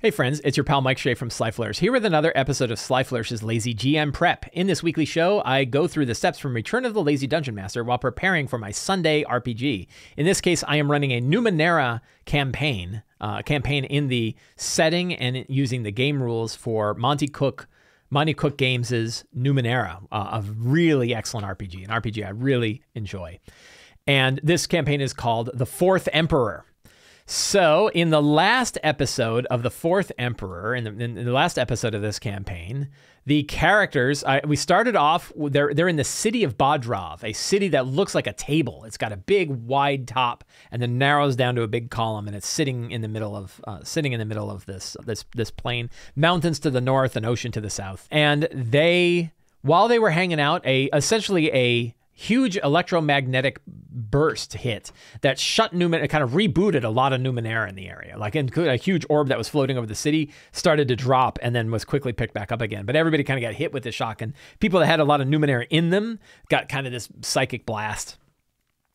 Hey friends, it's your pal Mike Shea from Sly Flourish, here with another episode of Sly Flourish's Lazy GM Prep. In this weekly show, I go through the steps from Return of the Lazy Dungeon Master while preparing for my Sunday RPG. In this case, I am running a Numenera campaign in the setting and using the game rules for Monty Cook Games' Numenera, a really excellent RPG, an RPG I really enjoy. And this campaign is called The Fourth Emperor. So in the last episode of The Fourth Emperor, in the last episode of this campaign, the characters, we started off, they're in the city of Bodrov, a city that looks like a table. It's got a big wide top and then narrows down to a big column, and it's sitting in the middle of this plain, mountains to the north and ocean to the south. And while they were hanging out, essentially a huge electromagnetic burst hit that shut Numenera, kind of rebooted a lot of Numenera in the area. Like a huge orb that was floating over the city started to drop and then was quickly picked back up again. But everybody kind of got hit with the shock, and people that had a lot of Numenera in them got kind of this psychic blast.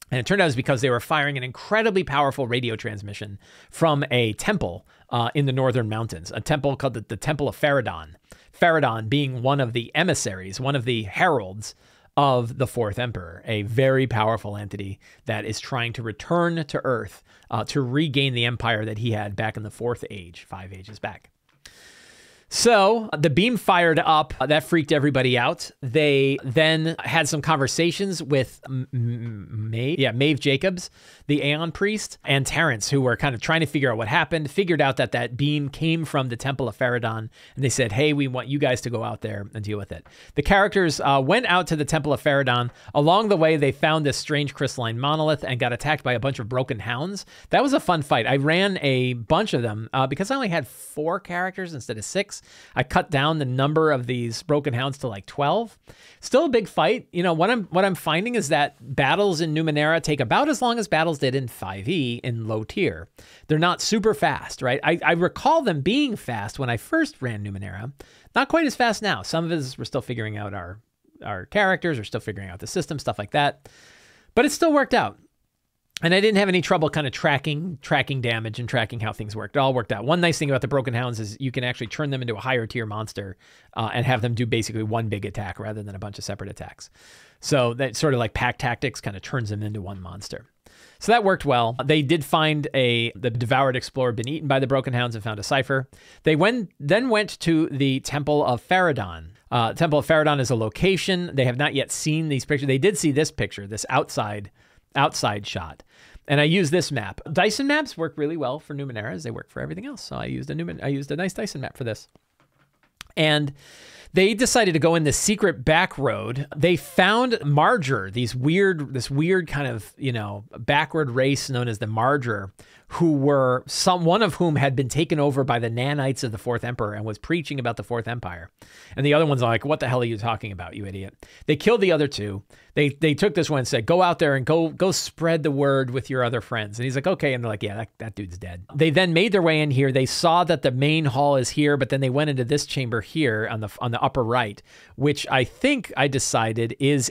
And it turned out it was because they were firing an incredibly powerful radio transmission from a temple in the northern mountains, a temple called the Temple of Faradon. Faradon being one of the emissaries, one of the heralds of the Fourth Emperor, a very powerful entity that is trying to return to Earth to regain the empire that he had back in the Fourth Age, 5 ages back. So the beam fired up. That freaked everybody out. They then had some conversations with Maeve Jacobs, the Aeon priest, and Terrence, who were kind of trying to figure out what happened, figured out that beam came from the Temple of Faradon, and they said, hey, we want you guys to go out there and deal with it. The characters went out to the Temple of Faradon. Along the way, they found this strange crystalline monolith and got attacked by a bunch of broken hounds. That was a fun fight. I ran a bunch of them because I only had 4 characters instead of 6. I cut down the number of these broken hounds to like 12. Still a big fight. You know, what I'm finding is that battles in Numenera take about as long as battles did in 5e in low tier. They're not super fast, right? I recall them being fast when I first ran Numenera. Not quite as fast now. Some of it is we're still figuring out our characters, we're still figuring out the system, stuff like that. But it still worked out. And I didn't have any trouble kind of tracking damage and tracking how things worked. It all worked out. One nice thing about the Broken Hounds is you can actually turn them into a higher tier monster and have them do basically one big attack rather than a bunch of separate attacks. So that sort of like pack tactics kind of turns them into one monster. So that worked well. They did find the devoured explorer had been eaten by the Broken Hounds and found a cipher. They then went to the Temple of Faradon. Temple of Faradon is a location. They have not yet seen these pictures. They did see this picture, this outside shot. And I use this map. Dyson maps work really well for Numenera as they work for everything else. So I used a nice Dyson map for this. And they decided to go in this secret back road. They found Marger, this weird kind of, backward race known as the Marger, who were one of whom had been taken over by the nanites of the Fourth Emperor and was preaching about the Fourth Empire. And the other one's like, what the hell are you talking about, you idiot? They killed the other 2. They took this one and said, go out there and go spread the word with your other friends. And he's like, okay. And they're like, yeah, that dude's dead. They then made their way in here. They saw that the main hall is here, but then they went into this chamber here on the upper right, which I think I decided is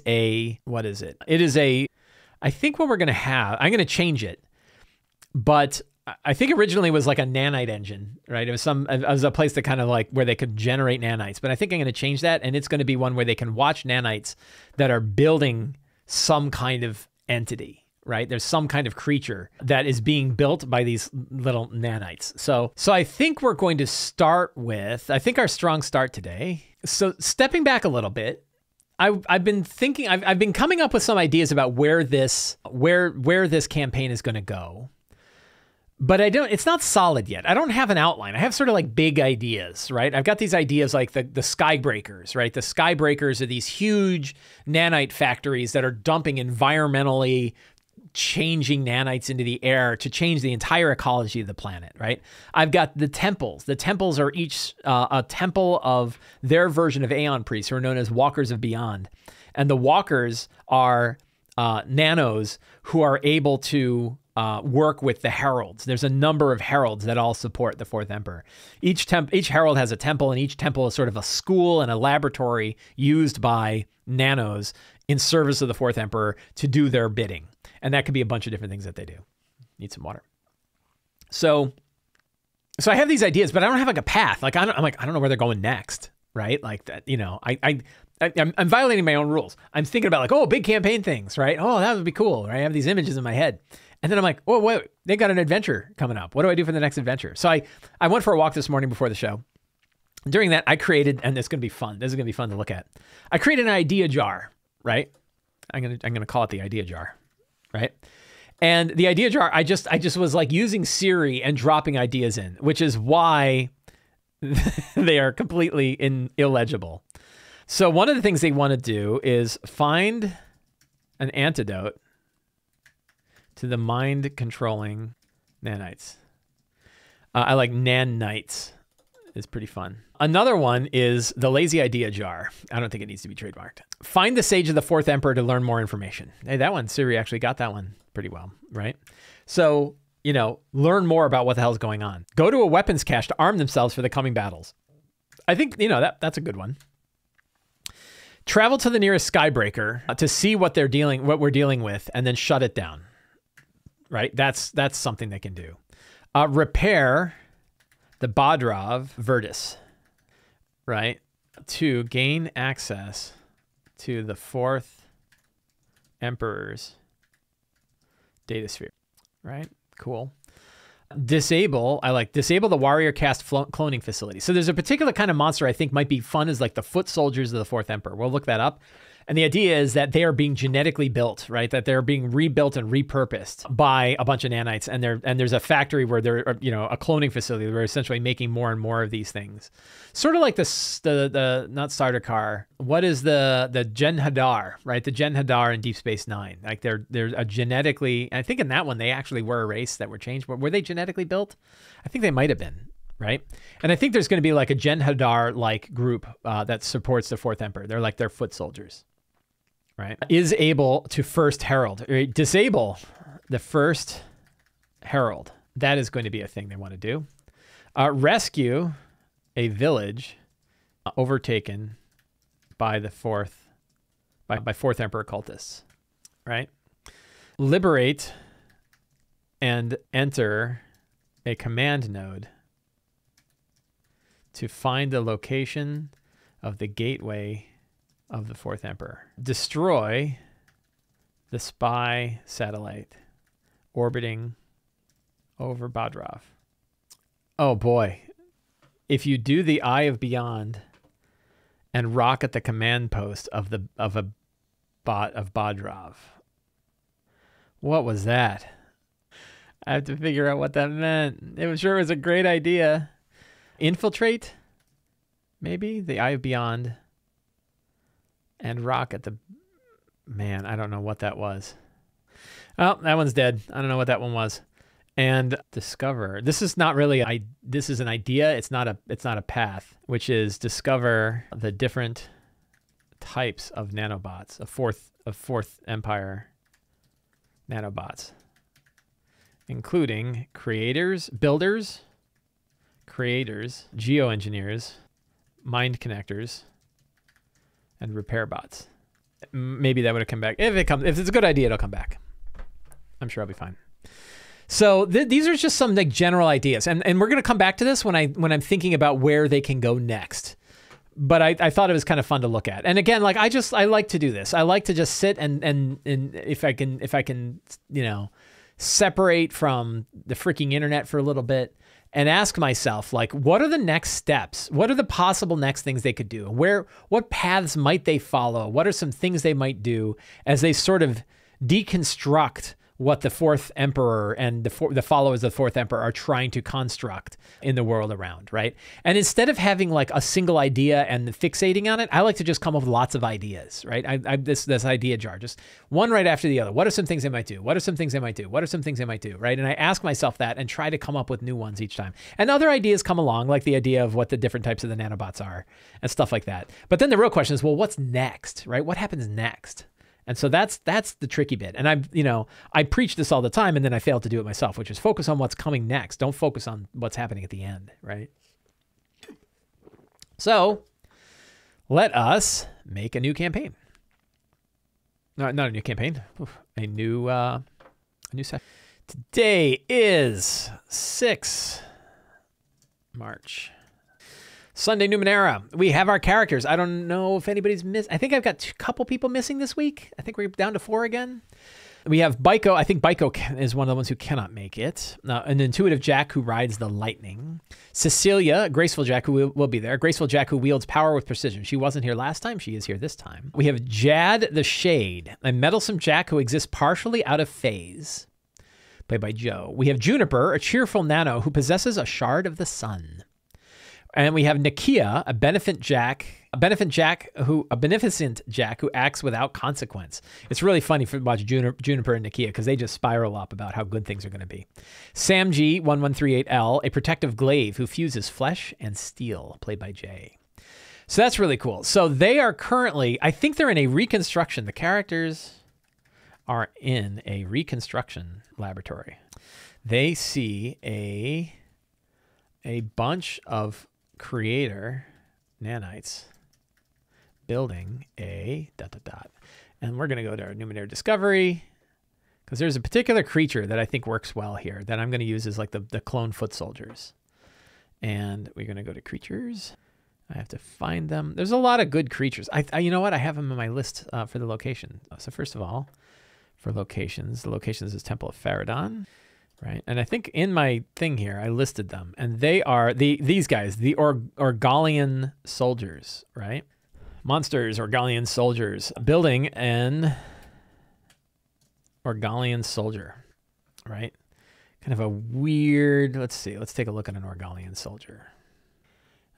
what is it? It is I think what we're going to have, I'm going to change it. But I think originally it was like a nanite engine, right? It was a place that kind of like where they could generate nanites. But I think I'm going to change that, and it's going to be one where they can watch nanites that are building some kind of entity, right? There's some kind of creature that is being built by these little nanites. So I think we're going to start with, I think our strong start today. So stepping back a little bit, I've been thinking, I've been coming up with some ideas about where this campaign is going to go. But it's not solid yet. I don't have an outline. I have sort of like big ideas, right? I've got these ideas like the Skybreakers, right? The Skybreakers are these huge nanite factories that are dumping environmentally changing nanites into the air to change the entire ecology of the planet, right? I've got the temples. The temples are each a temple of their version of Aeon priests, who are known as Walkers of Beyond. And the Walkers are nanos who are able to work with the heralds. There's a number of heralds that all support the Fourth Emperor. Each herald has a temple, and each temple is sort of a school and a laboratory used by nanos in service of the Fourth Emperor to do their bidding. And that could be a bunch of different things that they do. Need some water. So So I have these ideas, but I don't have like a path. Like, I don't know where they're going next, right? Like that, I'm violating my own rules. I'm thinking about like, oh, big campaign things, right? Oh, that would be cool. Right? I have these images in my head. And then I'm like, oh, wait, they got an adventure coming up. What do I do for the next adventure? So I went for a walk this morning before the show. During that, I created, and it's going to be fun. This is going to be fun to look at. I created an idea jar, right? I'm going to call it the idea jar, right? And the idea jar, I just was like using Siri and dropping ideas in, which is why they are completely illegible. So one of the things they want to do is find an antidote to the mind-controlling nanites. I like nanites. It's pretty fun. Another one is the lazy idea jar. I don't think it needs to be trademarked. Find the sage of the fourth emperor to learn more information. Hey, that one, Siri actually got that one pretty well, right? So, learn more about what the hell's going on. Go to a weapons cache to arm themselves for the coming battles. I think, that's a good one. Travel to the nearest skybreaker to see what we're dealing with, and then shut it down. Right? That's something they can do. Repair the Bodrov Virtus, right? To gain access to the fourth emperor's datasphere, right? Cool. Disable the warrior caste cloning facility. So there's a particular kind of monster I think might be fun as like the foot soldiers of the fourth emperor. We'll look that up. And the idea is that they are being genetically built, right? That they're being rebuilt and repurposed by a bunch of nanites. And there's a factory where they're, a cloning facility where they're essentially making more and more of these things. Sort of like the not starter car. What is the Gen Hadar, right? The Gen Hadar in Deep Space Nine. Like they're a genetically, I think in that one, they actually were a race that were changed. Were they genetically built? I think they might've been. Right. And I think there's going to be like a Gen Hadar like group that supports the fourth emperor. They're like their foot soldiers. Right. Is able to first herald, disable the first herald. That is going to be a thing they want to do. Rescue a village overtaken by the fourth emperor cultists. Right. Liberate and enter a command node to find the location of the gateway of the fourth emperor. Destroy the spy satellite orbiting over Bodrov. Oh boy. If you do the Eye of Beyond and rocket the command post of Bodrov. What was that? I have to figure out what that meant. It was a great idea. Infiltrate? Maybe the Eye of Beyond. And rocket the... Man, I don't know what that was. Oh, that one's dead. I don't know what that one was. And discover. This is not really this is an idea. It's not a path, which is discover the different types of nanobots, of fourth empire nanobots, including builders, geoengineers, mind connectors, and repair bots. Maybe that would have come back. If it's a good idea, it'll come back. I'm sure I'll be fine. So these are just some like general ideas, and we're gonna come back to this when I'm thinking about where they can go next. But I thought it was kind of fun to look at. And again, like I like to do this. I like to just sit and if I can separate from the freaking internet for a little bit and ask myself, like, what are the next steps? What are the possible next things they could do? What paths might they follow? What are some things they might do as they sort of deconstruct what the fourth emperor and the followers of the fourth emperor are trying to construct in the world around, right? And instead of having like a single idea and fixating on it, I like to just come up with lots of ideas, right? This idea jar, just one right after the other. What are some things they might do? What are some things they might do? What are some things they might do, right? And I ask myself that and try to come up with new ones each time. And other ideas come along, like the idea of what the different types of the nanobots are and stuff like that. But then the real question is, well, what's next, right? What happens next? And so that's the tricky bit. And I preach this all the time, and then I fail to do it myself, which is focus on what's coming next. Don't focus on what's happening at the end, right? So let us make a new campaign. No, not a new campaign. A new set. Today is 6 March. Sunday Numenera. We have our characters. I don't know if anybody's missed. I think I've got a couple people missing this week. I think we're down to 4 again. We have Baiko. I think Baiko is one of the ones who cannot make it. An intuitive Jack who rides the lightning. Cecilia, a graceful Jack who will be there. Graceful Jack who wields power with precision. She wasn't here last time. She is here this time. We have Jad the Shade, a meddlesome Jack who exists partially out of phase, played by Joe. We have Juniper, a cheerful nano who possesses a shard of the sun. And we have Nakia, a beneficent Jack who acts without consequence. It's really funny to watch Juniper and Nakia because they just spiral up about how good things are going to be. Sam G, 1138L, a protective glaive who fuses flesh and steel, played by Jay. So that's really cool. So they are currently, I think they're in a reconstruction. The characters are in a reconstruction laboratory. They see a bunch of creator nanites building a ... And we're going to go to our Numenera Discovery because there's a particular creature that I think works well here that I'm going to use as like the clone foot soldiers. And we're going to go to creatures. I have to find them. There's a lot of good creatures. You know what? I have them in my list for the location. So first of all, for locations, the locations is Temple of Faradon. Right, and I think in my thing here, I listed them, and they are these guys, the Orgalian soldiers, right? Monsters, Orgalian soldiers, building an Orgalian soldier, right? Kind of a weird, let's see, let's take a look at an Orgalian soldier.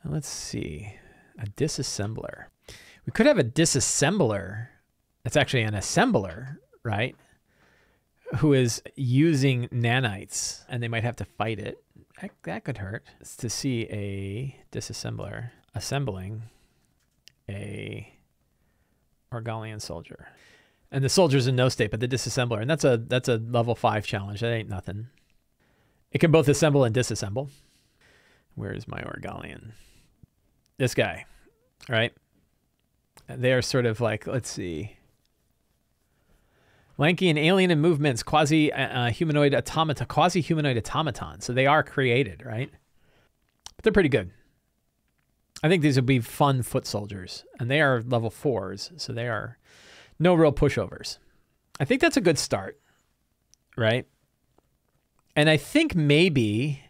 Let's see, a disassembler. We could have a disassembler that's actually an assembler, right? Who is using nanites, and they might have to fight it. That could hurt. It's to see a disassembler assembling a Orgalian soldier. And the soldier's in no state, but the disassembler, and that's a level 5 challenge. That ain't nothing. It can both assemble and disassemble. Where is my Orgalian? This guy, right? They are sort of like, let's see. Lanky and alien in movements, quasi-humanoid automaton. So they are created, right? But they're pretty good. I think these would be fun foot soldiers. And they are level 4s, so they are no real pushovers. I think that's a good start, right? And I think maybe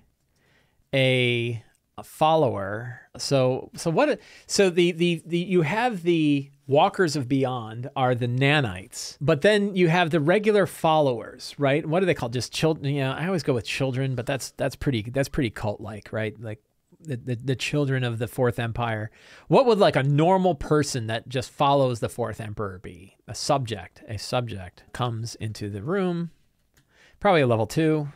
a follower. So you have the Walkers of Beyond are the nanites, but then you have the regular followers, right? What are they called? Just children. Yeah, I always go with children, but that's pretty cult-like, right? Like the children of the Fourth Empire. What would like a normal person that just follows the Fourth Emperor be? A subject comes into the room, probably a level 2,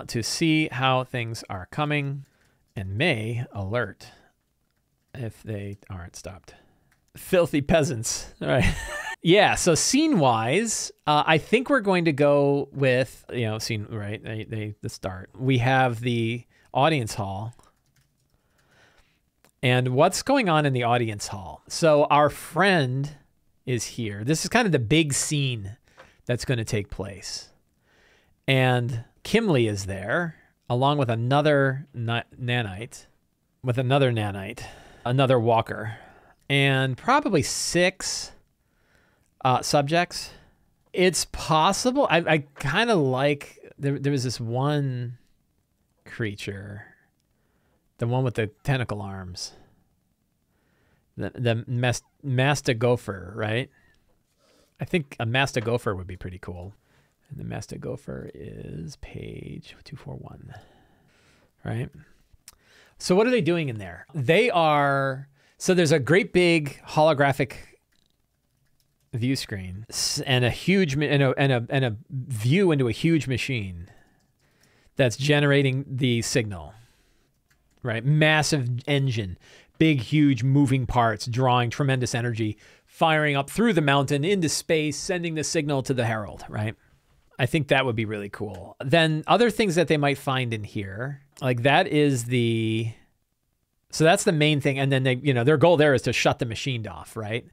to see how things are coming and may alert if they aren't stopped. Filthy peasants. All right. Yeah. So scene wise, I think we're going to go with, scene, right. The start. We have the audience hall. And what's going on in the audience hall? So our friend is here. This is kind of the big scene that's going to take place. And Kimley is there along with another nanite, another walker. And probably 6 subjects. It's possible. I kind of like, there was this one creature, the one with the tentacle arms, the Mastagopher, right? I think a Mastagopher would be pretty cool. And the Mastagopher is page 241, right? So what are they doing in there? So there's a great big holographic view screen and a huge and a view into a huge machine that's generating the signal, right? Massive engine, big, huge moving parts, drawing tremendous energy, firing up through the mountain into space, sending the signal to the Herald, right? I think that would be really cool. Then other things that they might find in here, like that is so that's the main thing. And then their goal there is to shut the machine off, right?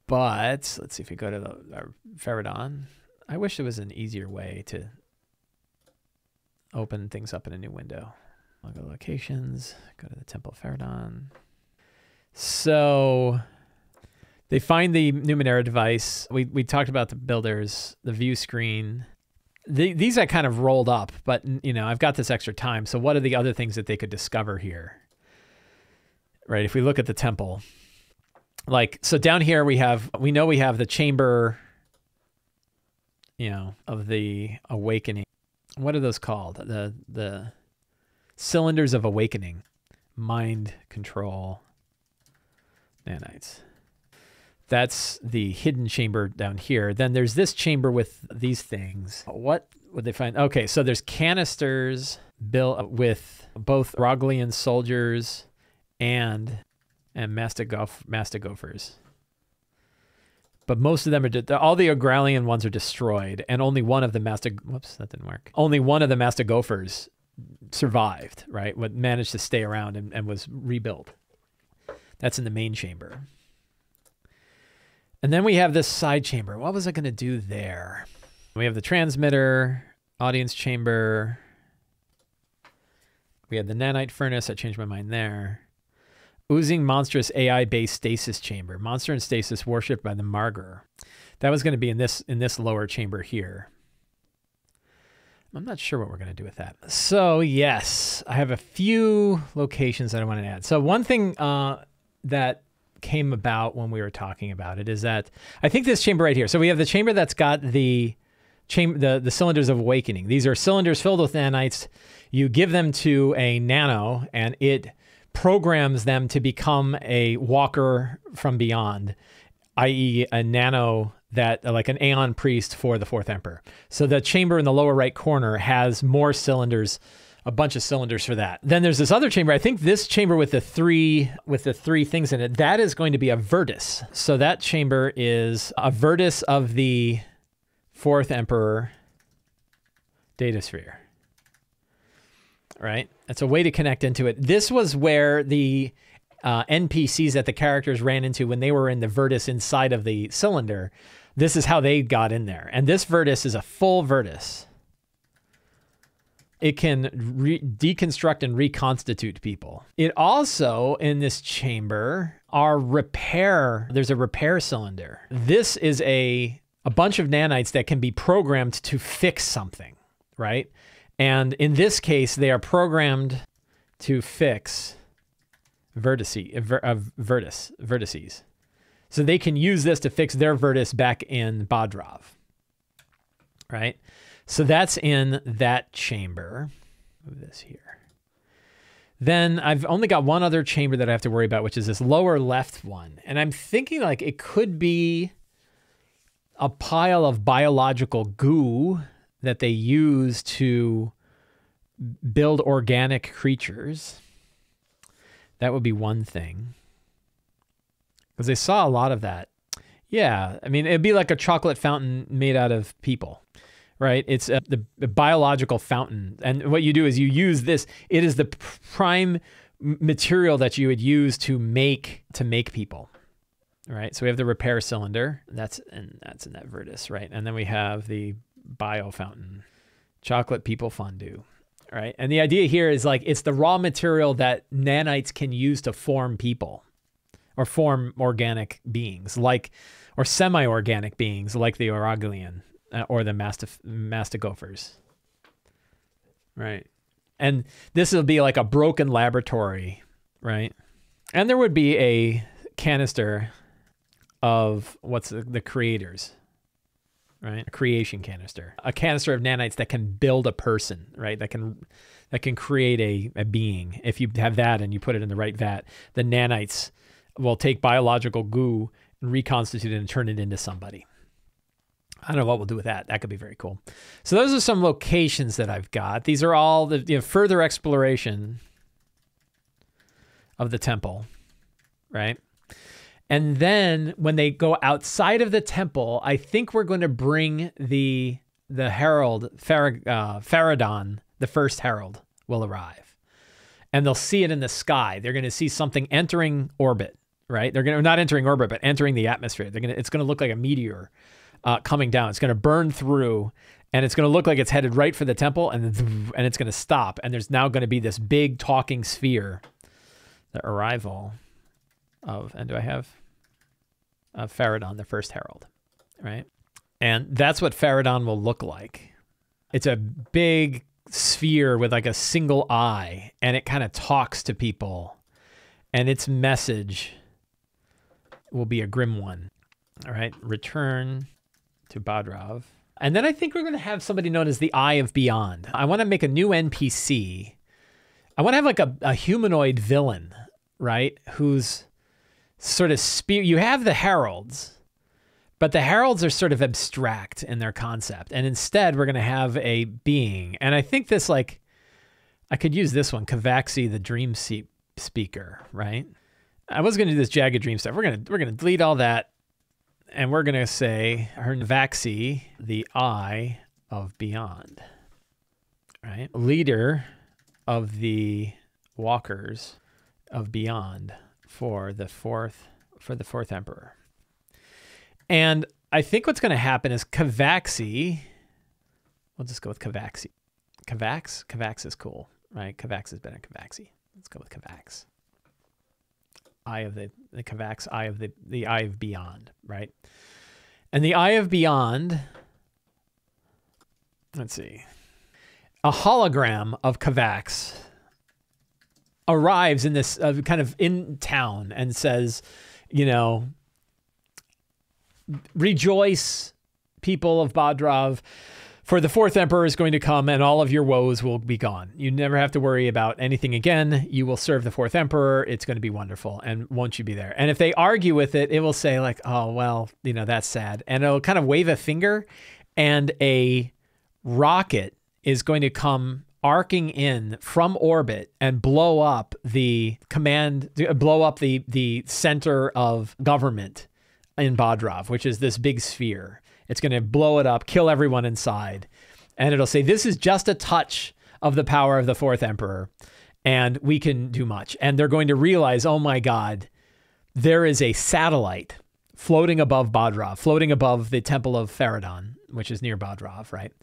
But let's see if we go to our Faradon. I wish there was an easier way to open things up in a new window. I'll go locations, go to the Temple of Faradon. So they find the Numenera device. We talked about the builders, the view screen. These I kind of rolled up, but I've got this extra time. So what are the other things that they could discover here? Right, if we look at the temple, so down here we know we have the chamber, of the awakening. What are those called? The cylinders of awakening, mind control, nanites. That's the hidden chamber down here. Then there's this chamber with these things. What would they find? Okay, so there's canisters built with both Roglian soldiers and Mastigophers. But most of them are, all the Agralian ones are destroyed, and only one of the whoops, that didn't work. Only one of the Mastigophers survived, right? What managed to stay around and was rebuilt. That's in the main chamber. And then we have this side chamber. What was I going to do there? We have the transmitter, audience chamber. We had the nanite furnace. I changed my mind there. Oozing monstrous AI-based stasis chamber. Monster and stasis worshipped by the Margrer. That was going to be in this lower chamber here. I'm not sure what we're going to do with that. So yes, I have a few locations that I want to add. So one thing that came about when we were talking about it is that I think this chamber right here. So we have the chamber that's got the cylinders of awakening. These are cylinders filled with nanites. You give them to a nano and it programs them to become a walker from beyond, i.e. a nano that like an Aeon priest for the Fourth Emperor. So the chamber in the lower right corner has more cylinders, a bunch of cylinders for that. Then there's this other chamber. I think this chamber with the three things in it, that is going to be a Virtus. So that chamber is a Virtus of the Fourth Emperor data sphere. Right? That's a way to connect into it. This was where the NPCs that the characters ran into when they were in the Virtus inside of the cylinder. This is how they got in there. And this Virtus is a full Virtus. It can deconstruct and reconstitute people. It also, in this chamber, there's a repair cylinder. This is a bunch of nanites that can be programmed to fix something, right? And in this case, they are programmed to fix vertices. So they can use this to fix their Virtus back in Bodrov, right? So that's in that chamber. Move this here. Then I've only got one other chamber that I have to worry about, which is this lower left one. And I'm thinking like it could be a pile of biological goo that they use to build organic creatures. That would be one thing. Because they saw a lot of that. Yeah, I mean, it'd be like a chocolate fountain made out of people, right? It's the biological fountain. And what you do is you use this. It is the prime material that you would use to make people, right? So we have the repair cylinder. That's in that Virtus, right? And then we have the bio fountain, chocolate people fondue, right? And the idea here is like it's the raw material that nanites can use to form people or form organic beings, or semi-organic beings like the Oraglian or the Mastigophers, right? And this will be like a broken laboratory, right? And there would be a canister of what's the creators, right? A creation canister, a canister of nanites that can build a person, right? That can create a being. If you have that and you put it in the right vat, the nanites will take biological goo and reconstitute it and turn it into somebody. I don't know what we'll do with that. That could be very cool. So those are some locations that I've got. These are all the further exploration of the temple, right? And then when they go outside of the temple, I think we're going to bring the herald, Faradon, the first herald, will arrive. And they'll see it in the sky. They're going to see something entering orbit, right? They're not entering orbit, but entering the atmosphere. It's going to look like a meteor coming down. It's going to burn through, and it's going to look like it's headed right for the temple, and it's going to stop. And there's now going to be this big talking sphere. The arrival of, and do I have Faradon, the first herald, right? And that's what Faradon will look like. It's a big sphere with like a single eye, and it kind of talks to people, and its message will be a grim one. All right, return to Bodrov. And then I think we're going to have somebody known as the Eye of Beyond. I want to make a new NPC. I want to have like a humanoid villain, right? Who's sort of you have the heralds, but the heralds are sort of abstract in their concept. And instead, we're going to have a being. And I think this, like, I could use this one, Kavaxi, the dream speaker, right? I was going to do this jagged dream stuff. We're going to delete all that. And we're going to say her Kavaxi, the Eye of Beyond, right? Leader of the Walkers of Beyond for the fourth Emperor. And I think what's going to happen is Kavaxi, we'll just go with Kavaxi. Kavax is cool, right? Kavax is better than Kavaxi. Let's go with Kavax. Eye of the Kavax, Eye of the Eye of Beyond, right? And the Eye of Beyond, let's see. A hologram of Kavax arrives in this kind of in town and says, you know, rejoice, people of Bodrov, for the fourth emperor is going to come and all of your woes will be gone. You never have to worry about anything again. You will serve the fourth emperor. It's going to be wonderful. And won't you be there? And if they argue with it, it will say like, oh, well, you know, that's sad. And it'll kind of wave a finger, and a rocket is going to come arcing in from orbit and blow up the center of government in Bodrov, which is this big sphere. It's going to blow it up, kill everyone inside. And it'll say, this is just a touch of the power of the fourth emperor, and we can do much. And they're going to realize, oh my God, there is a satellite floating above Bodrov, floating above the Temple of Faradon, which is near Bodrov, right?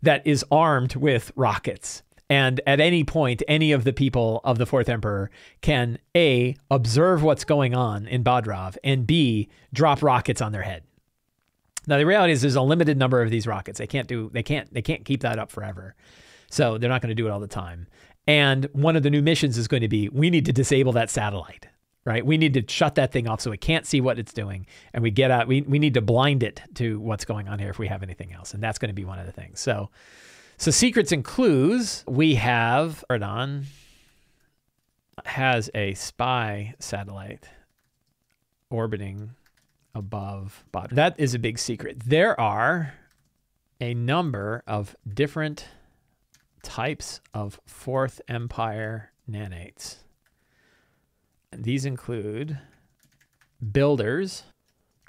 That is armed with rockets. And at any point, any of the people of the fourth emperor can A, observe what's going on in Bodrov, and B, drop rockets on their head. Now, the reality is there's a limited number of these rockets. They can't keep that up forever. So they're not going to do it all the time. And one of the new missions is going to be, we need to disable that satellite, right? We need to shut that thing off so it can't see what it's doing. And we get out, we need to blind it to what's going on here if we have anything else. And that's going to be one of the things. So secrets and clues, we have, Faradon has a spy satellite orbiting above Bodrov. That is a big secret. There are a number of different types of Fourth Empire nanites. And these include builders,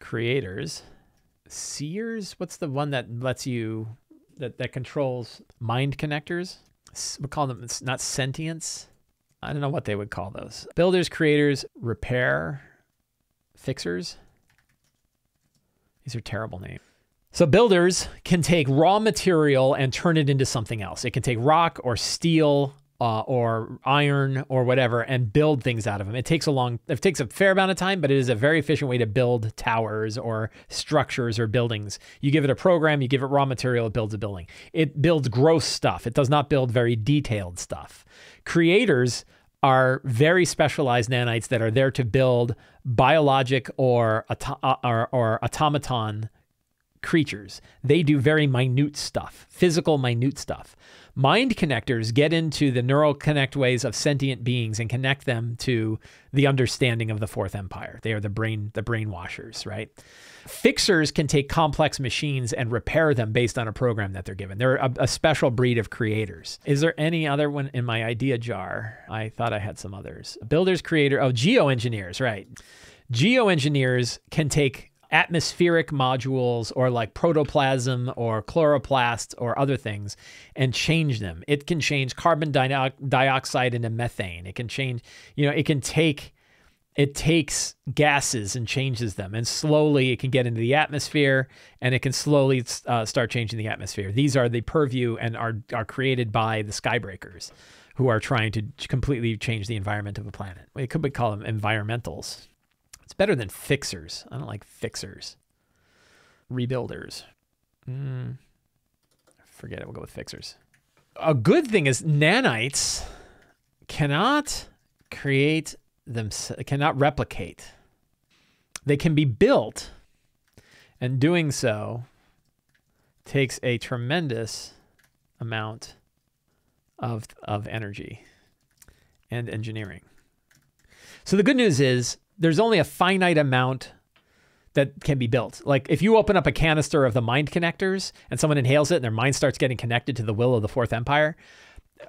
creators, seers. What's the one that lets you, that controls mind connectors? We call them, it's not sentience. I don't know what they would call those. Builders, creators, repair, fixers. These are terrible names. So builders can take raw material and turn it into something else. It can take rock or steel or iron or whatever and build things out of them. It takes a fair amount of time, but it is a very efficient way to build towers or structures or buildings. You give it a program, you give it raw material, it builds a building. It builds gross stuff. It does not build very detailed stuff. Creators are very specialized nanites that are there to build biologic or automaton creatures. They do very minute stuff, physical minute stuff. Mind connectors get into the neural connect ways of sentient beings and connect them to the understanding of the Fourth Empire. They are the brainwashers, right? Fixers can take complex machines and repair them based on a program that they're given. They're a special breed of creators. Is there any other one in my idea jar? I thought I had some others. Builders, geoengineers, right? Geoengineers can take atmospheric modules or like protoplasm or chloroplasts or other things and change them. It can change carbon dioxide into methane. It can change, it can take it takes gases and changes them, and slowly it can get into the atmosphere, and it can slowly start changing the atmosphere. These are the purview and are created by the skybreakers, who are trying to completely change the environment of a planet. We could call them environmentals. It's better than fixers. I don't like fixers. Rebuilders. Forget it. We'll go with fixers. A good thing is nanites cannot replicate. They can be built, and doing so takes a tremendous amount of energy and engineering. So the good news is there's only a finite amount that can be built. Like if you open up a canister of the mind connectors and someone inhales it and their mind starts getting connected to the will of the Fourth Empire,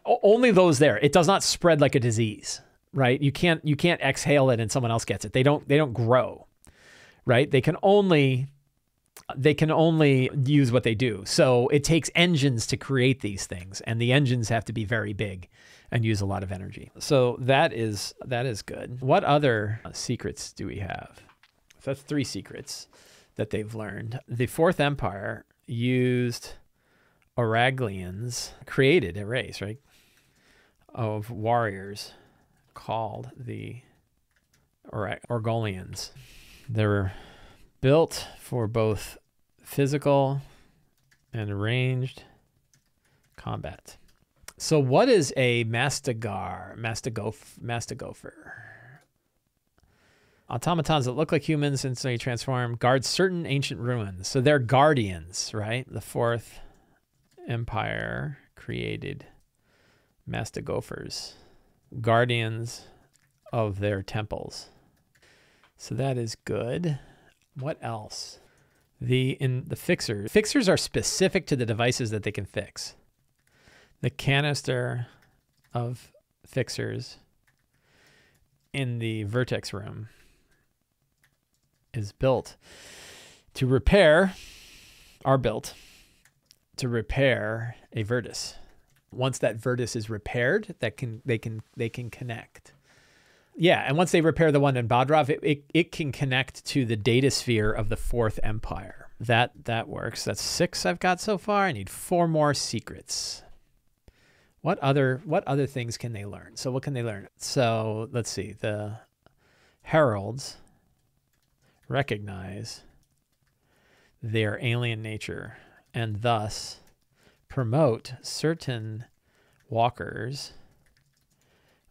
only those there. It does not spread like a disease, right? You can't exhale it and someone else gets it. They don't grow, right? They can only use what they do. So it takes engines to create these things, and the engines have to be very big and use a lot of energy. So that is good. What other secrets do we have? So that's 3 secrets that they've learned. The Fourth Empire used created a race, right, of warriors called the Orgolians. They're built for both physical and ranged combat. So what is a Mastagopher? Automatons that look like humans instantly transform, guard certain ancient ruins. So they're guardians, right? The Fourth Empire created Mastagophers, guardians of their temples. So that is good. What else? The fixers are specific to the devices that they can fix. The canister of fixers in the vertex room is built to repair a vertex. Once that vertex is repaired, they can connect. Yeah, and once they repair the one in Bodrov, it can connect to the data sphere of the Fourth Empire. That works. That's 6 I've got so far. I need 4 more secrets. What other things can they learn? So what can they learn? So let's see. The heralds recognize their alien nature and thus promote certain walkers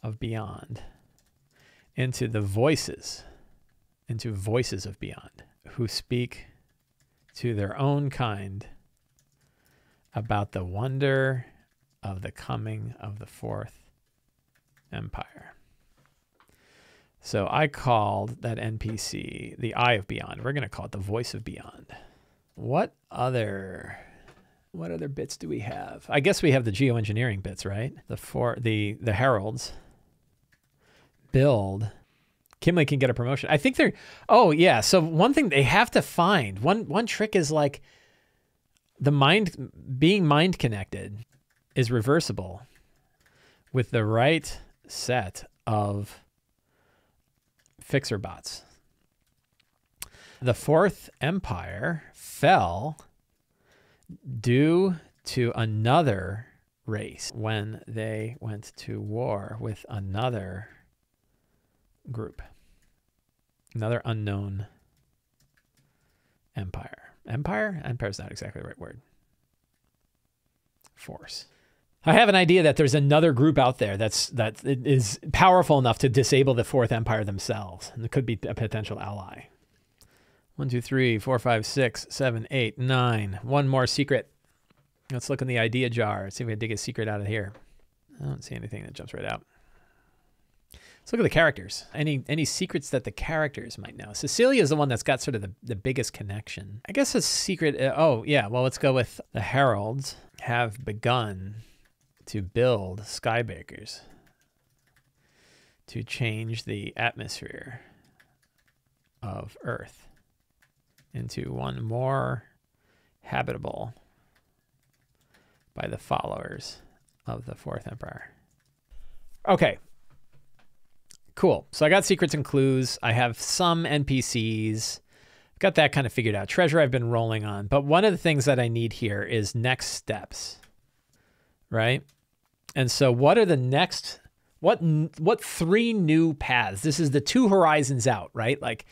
of beyond into voices of beyond, who speak to their own kind about the wonder of the coming of the Fourth Empire. So I called that NPC the Eye of Beyond. We're going to call it the Voice of Beyond. What other bits do we have? I guess we have the geoengineering bits, right? The heralds build. Kimley can get a promotion. I think they're, oh yeah. So one thing they have to find, one trick is like being mind connected is reversible with the right set of fixer bots. The Fourth Empire fell due to another race when they went to war with another group, another unknown empire. Empire is not exactly the right word. Force. I have an idea that there's another group out there that is powerful enough to disable the Fourth Empire themselves, and it could be a potential ally. 1, 2, 3, 4, 5, 6, 7, 8, 9. One more secret. Let's look in the idea jar. Let's see if we can dig a secret out of here. I don't see anything that jumps right out. Let's look at the characters. Any secrets that the characters might know? Cecilia is the one that's got sort of the biggest connection. I guess a secret. Oh yeah. Well, let's go with the heralds have begun to build skybreakers to change the atmosphere of Earth into one more habitable by the followers of the Fourth Empire. Okay. Cool. So I got secrets and clues. I have some NPCs. Got that kind of figured out. Treasure I've been rolling on. But one of the things that I need here is next steps, right? And so what are the next, what 3 new paths? This is the 2 horizons out, right? Like,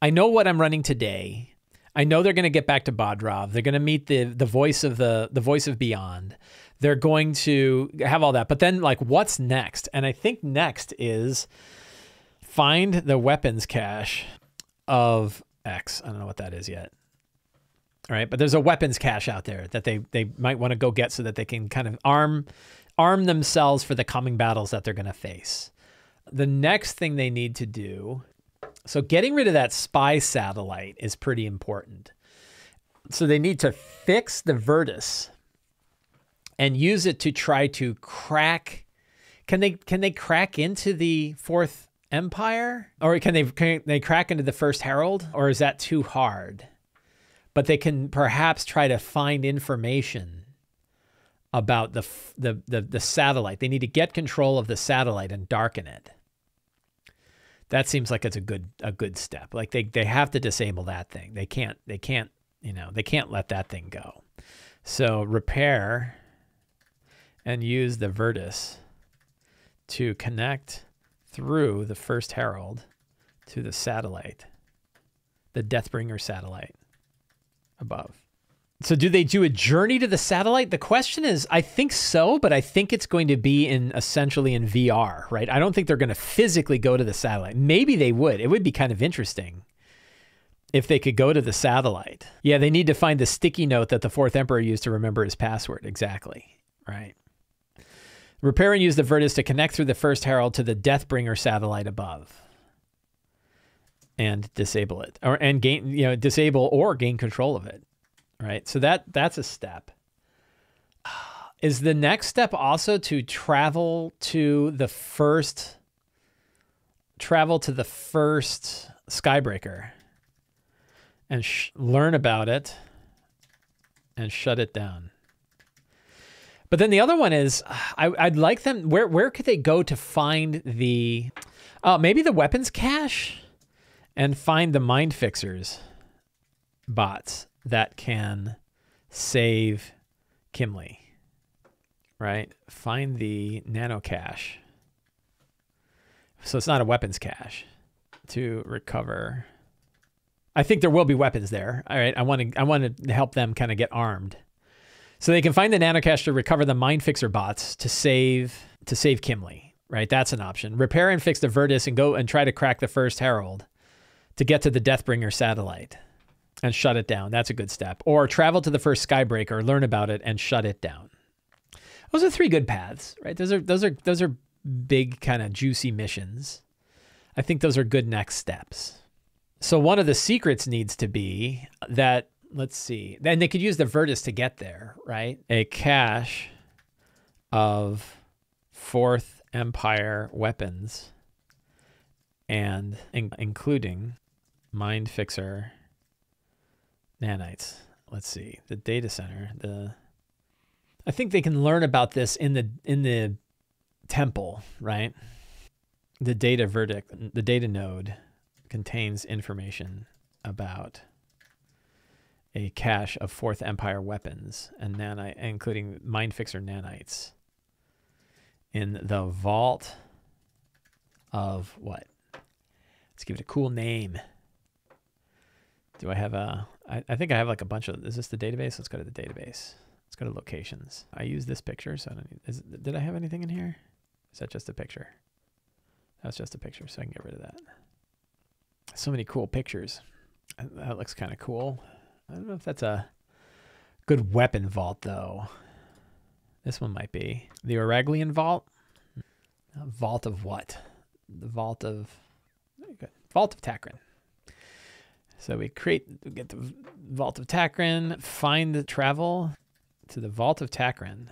I know what I'm running today. I know they're going to get back to Bodrov. They're going to meet the voice of the voice of Beyond. They're going to have all that. But then, like, what's next? And I think next is find the weapons cache of X. I don't know what that is yet. All right, but there's a weapons cache out there that they might want to go get so that they can kind of arm themselves for the coming battles that they're going to face. The next thing they need to do, so getting rid of that spy satellite is pretty important. So they need to fix the Virtus and use it to try to crack. Can they crack into the Fourth Empire? Or can they crack into the First Herald? Or is that too hard? But they can perhaps try to find information about the satellite. They need to get control of the satellite and darken it. That seems like it's a good step. Like they have to disable that thing. They can't let that thing go. So repair and use the Virtus to connect through the First Herald to the satellite, the Deathbringer satellite above. So do they do a journey to the satellite? The question is, I think so, but I think it's going to be essentially in VR, right? I don't think they're going to physically go to the satellite. Maybe they would. It would be kind of interesting if they could go to the satellite. Yeah, they need to find the sticky note that the Fourth Emperor used to remember his password. Exactly, right? Repair and use the Virtus to connect through the First Herald to the Deathbringer satellite above. And disable it. Disable or gain control of it. Right? So that's a step. Is the next step also to travel to the first Skybreaker and learn about it and shut it down? But then the other one is, I'd like them, where could they go to find maybe the weapons cache and find the Mind Fixers bots that can save Kimley, right? Find the nano cache. So it's not a weapons cache to recover. I think there will be weapons there. All right. I want to help them kind of get armed. So they can find the nano cache to recover the Mind Fixer bots to save Kimley, right? That's an option. Repair and fix the Virtus and go and try to crack the First Herald to get to the Deathbringer satellite and shut it down. That's a good step. Or travel to the first Skybreaker, learn about it, and shut it down. Those are 3 good paths, right? Those are big kind of juicy missions. I think those are good next steps. So one of the secrets needs to be that, let's see, then they could use the Virtus to get there, right? A cache of Fourth Empire weapons and including Mind Fixer nanites. Let's see, the data center. I think they can learn about this in the temple, right? The data node contains information about a cache of Fourth Empire weapons and including Mind Fixer nanites in the vault of what? Let's give it a cool name. Do I have I think I have like a bunch of, is this the database? Let's go to the database. Let's go to locations. I use this picture, so I don't need, did I have anything in here? Is that just a picture? That's just a picture, so I can get rid of that. So many cool pictures. That looks kind of cool. I don't know if that's a good weapon vault, though. This one might be. The Auraglian vault? Vault of what? The vault of... Vault of Takrin. So we get the Vault of Takrin, find the travel to the Vault of Takrin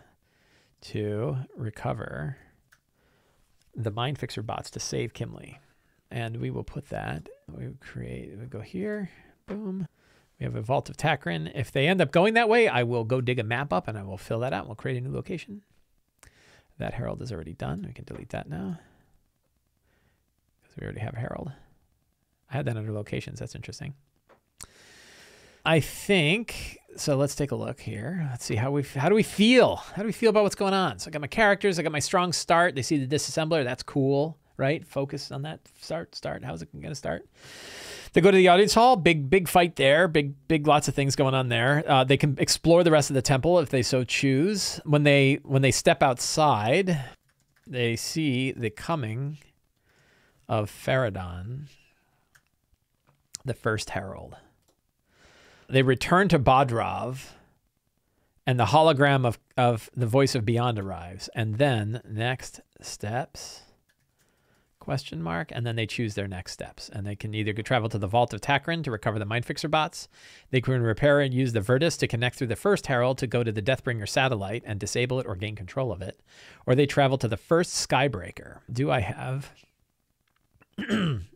to recover the Mind Fixer bots to save Kimley. And we will put that, we go here, boom. We have a Vault of Takrin. If they end up going that way, I will go dig a map up and I will fill that out. We'll create a new location. That herald is already done. We can delete that now. because we already have Herald. I had that under locations. That's interesting. I think, so let's take a look here. Let's see how do we feel? How do we feel about what's going on? So I got my characters, I got my strong start. They see the disassembler. That's cool, right? Focus on that. Start. How's it going to start? They go to the audience hall. Big fight there. Big lots of things going on there. They can explore the rest of the temple if they so choose. When they step outside, they see the coming of Faradon, the first herald. They return to Bodrov, and the hologram of the voice of Beyond arrives. And then next steps, ? And then they choose their next steps. And they can either travel to the Vault of Takran to recover the Mind Fixer bots. They can repair and use the Virtus to connect through the first herald to go to the Deathbringer satellite and disable it or gain control of it. Or they travel to the first Skybreaker. Do I have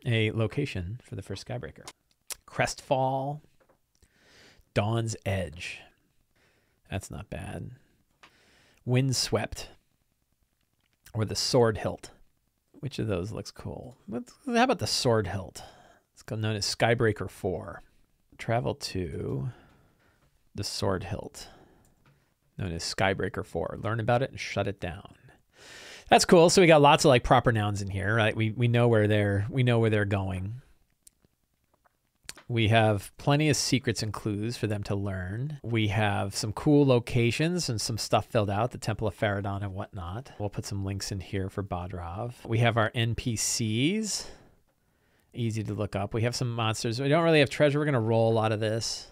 a location for the first Skybreaker? Crestfall. Dawn's Edge. That's not bad. Windswept. Or the Sword Hilt. Which of those looks cool? How about the Sword Hilt? It's known as Skybreaker 4. Travel to the Sword Hilt. Known as Skybreaker 4. Learn about it and shut it down. That's cool. So we got lots of like proper nouns in here, right? We know where they're going. We have plenty of secrets and clues for them to learn. We have some cool locations and some stuff filled out, the Temple of Faradon and whatnot. We'll put some links in here for Bodrov. We have our NPCs. Easy to look up. We have some monsters. We don't really have treasure. We're going to roll a lot of this.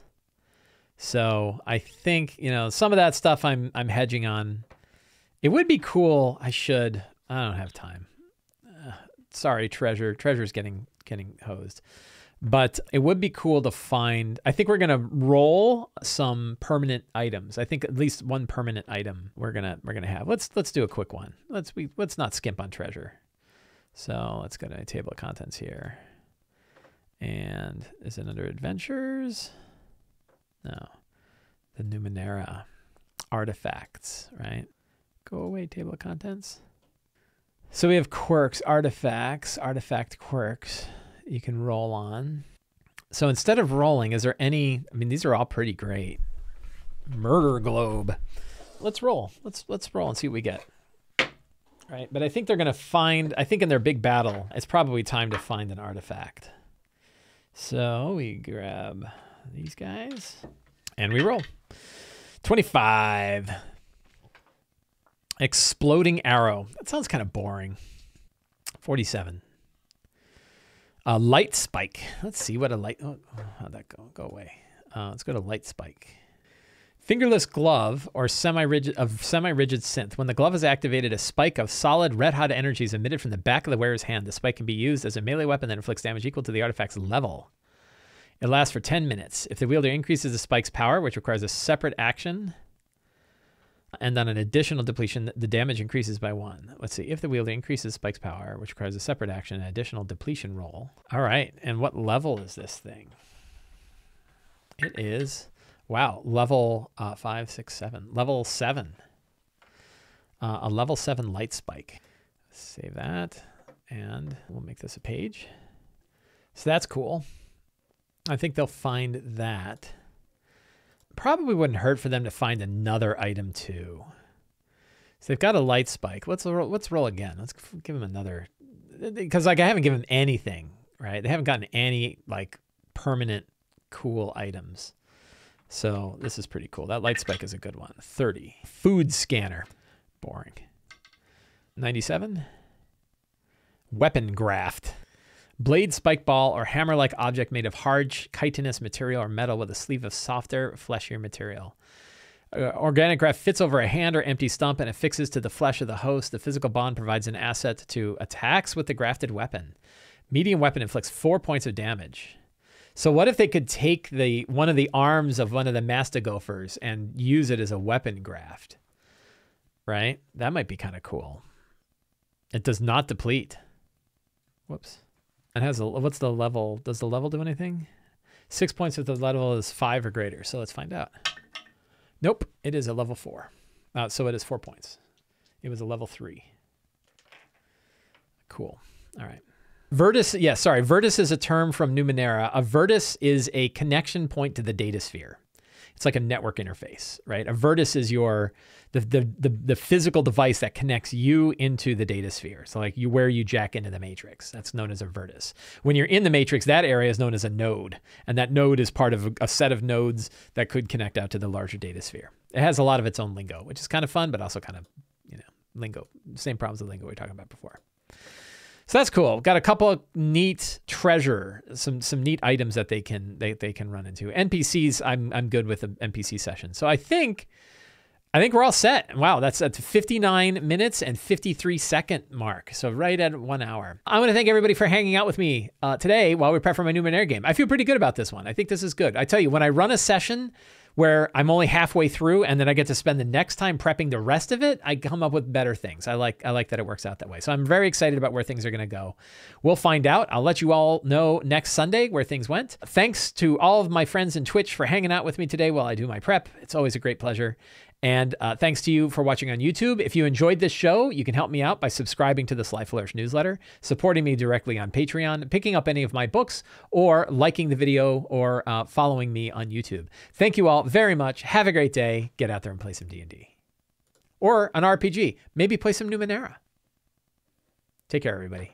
So I think, some of that stuff I'm hedging on. It would be cool. I don't have time. Sorry, treasure. Treasure's getting hosed. But it would be cool to find. I think we're gonna roll some permanent items. I think at least one permanent item we're gonna have. Let's do a quick one. Let's not skimp on treasure. So let's go to my table of contents here. And is it under adventures? No. The Numenera artifacts, right? Go away, table of contents. So we have quirks, artifacts, artifact quirks. You can roll on. So instead of rolling, is there any? I mean, these are all pretty great. Murder globe. Let's roll. Let's roll and see what we get. Right, but I think they're gonna find. I think in their big battle, it's probably time to find an artifact. So we grab these guys and we roll. 25. Exploding arrow. That sounds kind of boring. 47. Light spike. Let's see what a light. Oh, how'd that go? Go away. Let's go to light spike. Fingerless glove or semi-rigid synth. When the glove is activated, a spike of solid red-hot energy is emitted from the back of the wearer's hand. The spike can be used as a melee weapon that inflicts damage equal to the artifact's level. It lasts for 10 minutes. If the wielder increases the spike's power, which requires a separate action, and on an additional depletion, the damage increases by 1. Let's see. If the wielder increases Spike's power, which requires a separate action, an additional depletion roll. All right. And what level is this thing? It is, wow, level 5, 6, 7. Level 7. A level 7 light spike. Save that. And we'll make this a page. So that's cool. I think they'll find that. Probably wouldn't hurt for them to find another item too. So they've got a light spike. Let's roll again. Let's give them another, because like I haven't given them anything, right? They haven't gotten any like permanent cool items. So this is pretty cool. That light spike is a good one. 30. Food scanner. Boring. 97. Weapon graft. Blade, spike ball, or hammer-like object made of hard, chitinous material or metal with a sleeve of softer, fleshier material. Organic graft fits over a hand or empty stump and affixes to the flesh of the host. The physical bond provides an asset to attacks with the grafted weapon. Medium weapon inflicts 4 points of damage. So what if they could take one of the arms of one of the Mastigophers and use it as a weapon graft? Right? That might be kind of cool. It does not deplete. Whoops. It has what's the level? Does the level do anything? 6 points if the level is 5 or greater. So let's find out. Nope, it is a level 4. So it is 4 points. It was a level 3. Cool. All right. Vertis, yeah, sorry. Vertis is a term from Numenera. A vertis is a connection point to the data sphere. It's like a network interface, right? A vertis is the physical device that connects you into the data sphere. So like where you jack into the matrix. That's known as a vertis. When you're in the matrix, that area is known as a node. And that node is part of a set of nodes that could connect out to the larger data sphere. It has a lot of its own lingo, which is kind of fun, but also kind of, lingo. Same problems with lingo we were talking about before. So that's cool. Got a couple of neat treasure, some neat items that they can run into. NPCs, I'm good with the NPC session. So I think we're all set. Wow, that's at 59 minutes and 53 second mark. So right at 1 hour. I want to thank everybody for hanging out with me today while we prep for my Numenera game. I feel pretty good about this one. I think this is good. I tell you, when I run a session where I'm only halfway through and then I get to spend the next time prepping the rest of it, I come up with better things. I like that it works out that way. So I'm very excited about where things are going to go. We'll find out. I'll let you all know next Sunday where things went. Thanks to all of my friends in Twitch for hanging out with me today while I do my prep. It's always a great pleasure. And thanks to you for watching on YouTube. If you enjoyed this show, you can help me out by subscribing to the Sly Flourish newsletter, supporting me directly on Patreon, picking up any of my books, or liking the video, or following me on YouTube. Thank you all very much. Have a great day. Get out there and play some D&D. Or an RPG. Maybe play some Numenera. Take care, everybody.